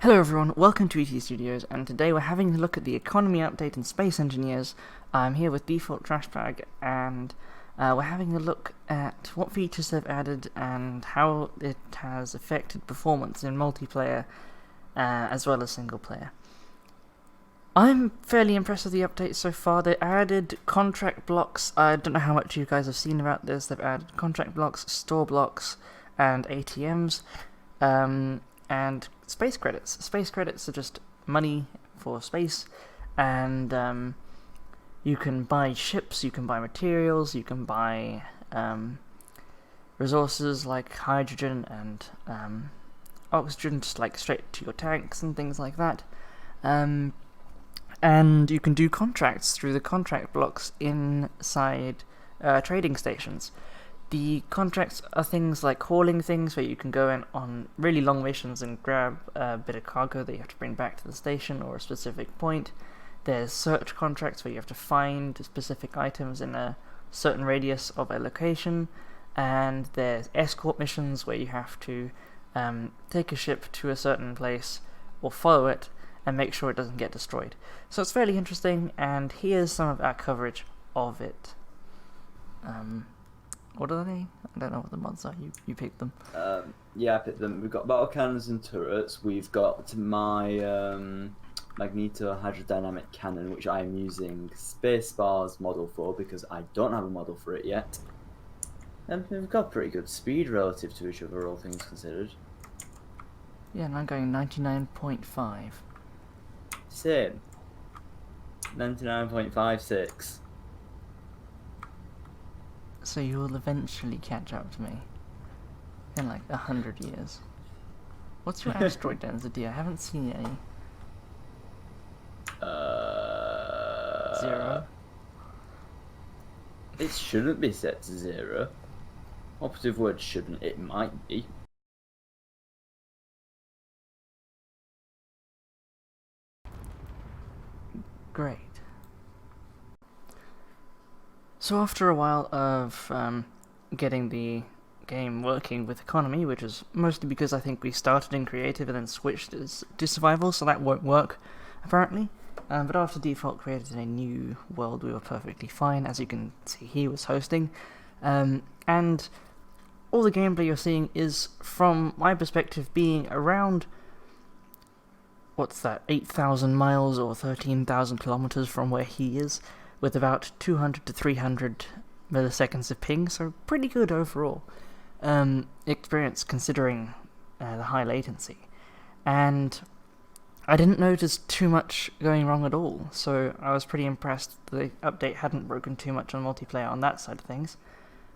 Hello everyone, welcome to ET Studios, and today we're having a look at the economy update in Space Engineers. I'm here with Default Trashbag, and we're having a look at what features they've added and how it has affected performance in multiplayer as well as single player. I'm fairly impressed with the update so far. They added contract blocks. I don't know how much you guys have seen about this. They've added contract blocks, store blocks, and ATMs. And space credits. Space credits are just money for space, and you can buy ships, you can buy materials, you can buy resources like hydrogen and oxygen, just like straight to your tanks and things like that. And you can do contracts through the contract blocks inside trading stations. The contracts are things like hauling things, where you can go in on really long missions and grab a bit of cargo that you have to bring back to the station or a specific point. There's search contracts where you have to find specific items in a certain radius of a location, and there's escort missions where you have to take a ship to a certain place or follow it and make sure it doesn't get destroyed. So it's fairly interesting, and here's some of our coverage of it. What are they? I don't know what the mods are. You picked them. Yeah, I picked them. We've got battle cannons and turrets. We've got my magneto-hydrodynamic cannon, which I am using Spacebar's model for because I don't have a model for it yet. And we've got pretty good speed relative to each other, all things considered. Yeah, and I'm going 99.5. Same. 99.56. So you will eventually catch up to me in like 100 years. What's your asteroid density? I haven't seen any. 0. It shouldn't be set to 0. Operative word shouldn't. It might be. Great. So after a while of getting the game working with economy, which is mostly because I think we started in creative and then switched to survival, so that won't work apparently. But after Default created a new world, we were perfectly fine. As you can see, he was hosting, and all the gameplay you're seeing is, from my perspective, being around, what's that, 8,000 miles or 13,000 kilometers from where he is, with about 200 to 300 milliseconds of ping, so pretty good overall experience considering the high latency. And I didn't notice too much going wrong at all, so I was pretty impressed the update hadn't broken too much on multiplayer on that side of things.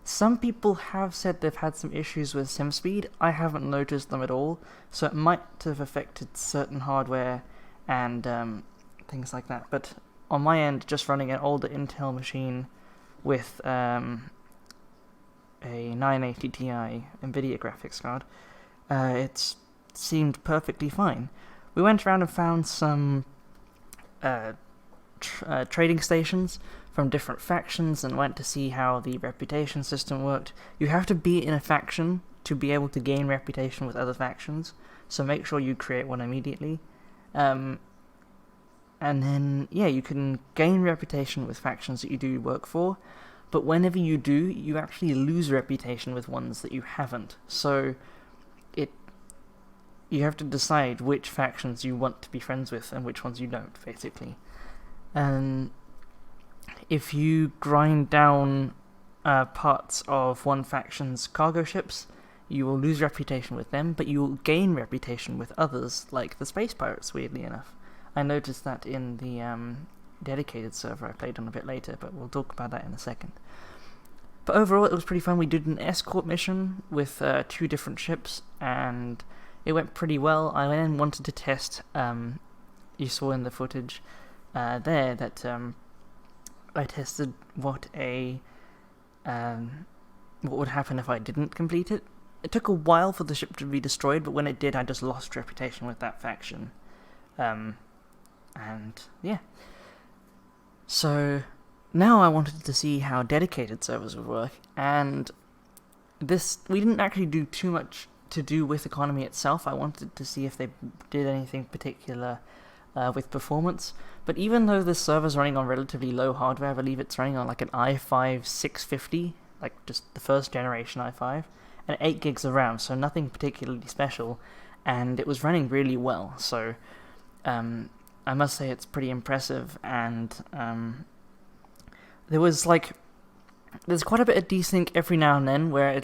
Some people have said they've had some issues with sim speed. I haven't noticed them at all, so it might have affected certain hardware and things like that, but on my end, just running an older Intel machine with a 980 Ti NVIDIA graphics card, it seemed perfectly fine. We went around and found some trading stations from different factions and went to see how the reputation system worked. You have to be in a faction to be able to gain reputation with other factions, so make sure you create one immediately. And then, yeah, you can gain reputation with factions that you do work for, but whenever you do, you actually lose reputation with ones that you haven't. So you have to decide which factions you want to be friends with and which ones you don't, basically. And if you grind down parts of one faction's cargo ships, you will lose reputation with them, but you will gain reputation with others, like the space pirates, weirdly enough. I noticed that in the dedicated server I played on a bit later, but we'll talk about that in a second. But overall, it was pretty fun. We did an escort mission with 2 different ships, and it went pretty well. I then wanted to test, you saw in the footage there that I tested what would happen if I didn't complete it. It took a while for the ship to be destroyed, but when it did, I just lost reputation with that faction. And yeah, so now I wanted to see how dedicated servers would work, and we didn't actually do too much to do with economy itself. I wanted to see if they did anything particular with performance. But even though this server's running on relatively low hardware, I believe it's running on like an i5 650, like just the first generation i5, and 8 gigs of RAM, so nothing particularly special, and it was running really well. So I must say it's pretty impressive, and there's quite a bit of desync every now and then where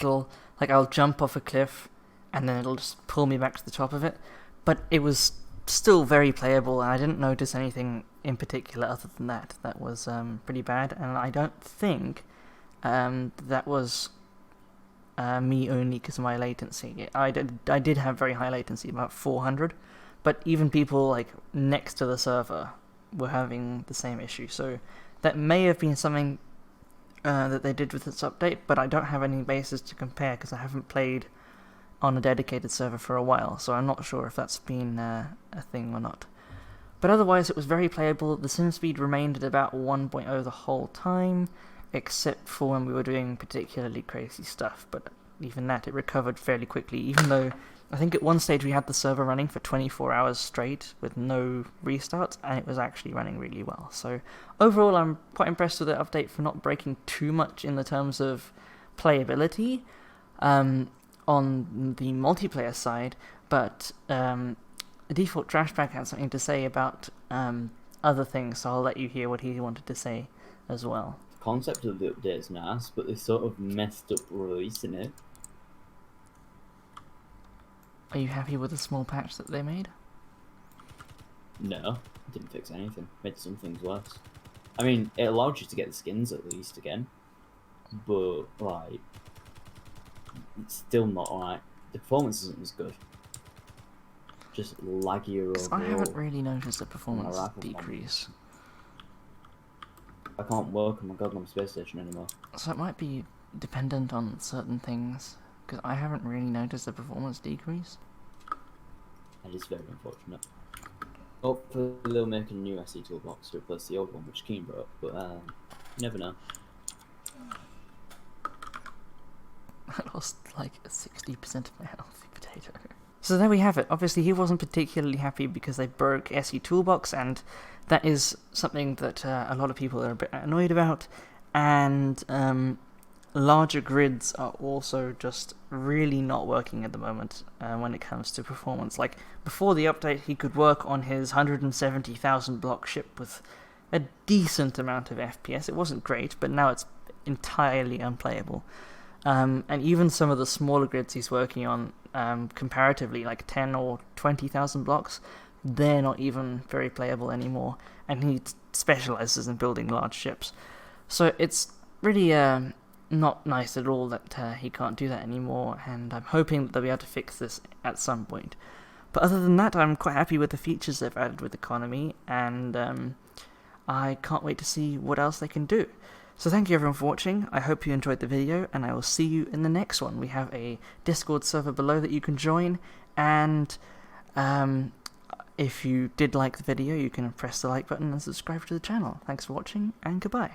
I'll jump off a cliff and then it'll just pull me back to the top of it, but it was still very playable, and I didn't notice anything in particular other than that. That was pretty bad, and I don't think that was me only because of my latency. I did have very high latency, about 400, but even people like next to the server were having the same issue, so that may have been something that they did with this update, but I don't have any basis to compare because I haven't played on a dedicated server for a while, so I'm not sure if that's been a thing or not. But otherwise it was very playable. The sim speed remained at about 1.0 the whole time, except for when we were doing particularly crazy stuff, but even that, it recovered fairly quickly, even though I think at one stage we had the server running for 24 hours straight with no restarts, and it was actually running really well. So overall I'm quite impressed with the update for not breaking too much in the terms of playability on the multiplayer side, but the default Trashbag had something to say about other things, so I'll let you hear what he wanted to say as well. The concept of the update is nice, but they sort of messed up releasing it. Are you happy with the small patch that they made? No, it didn't fix anything. Made some things worse. I mean, it allowed you to get the skins at least again, but like, it's still not like the performance isn't as good. Just laggier overall. I haven't really noticed a performance decrease. I can't work on my goddamn space station anymore. So it might be dependent on certain things, because I haven't really noticed a performance decrease. That is very unfortunate. Hopefully they'll make a new SE toolbox to replace the old one, which Keen broke, but you never know. I lost like 60% of my healthy potato. So there we have it. Obviously he wasn't particularly happy because they broke SE Toolbox, and that is something that a lot of people are a bit annoyed about, and larger grids are also just really not working at the moment when it comes to performance. Like, before the update he could work on his 170,000 block ship with a decent amount of FPS. It wasn't great, but now it's entirely unplayable. And even some of the smaller grids he's working on, comparatively, like 10 or 20,000 blocks, they're not even very playable anymore, and he specializes in building large ships. So it's really not nice at all that he can't do that anymore, and I'm hoping that they'll be able to fix this at some point. But other than that, I'm quite happy with the features they've added with Economy, and I can't wait to see what else they can do. So thank you everyone for watching. I hope you enjoyed the video, and I will see you in the next one. We have a Discord server below that you can join, and if you did like the video, you can press the like button and subscribe to the channel. Thanks for watching, and goodbye.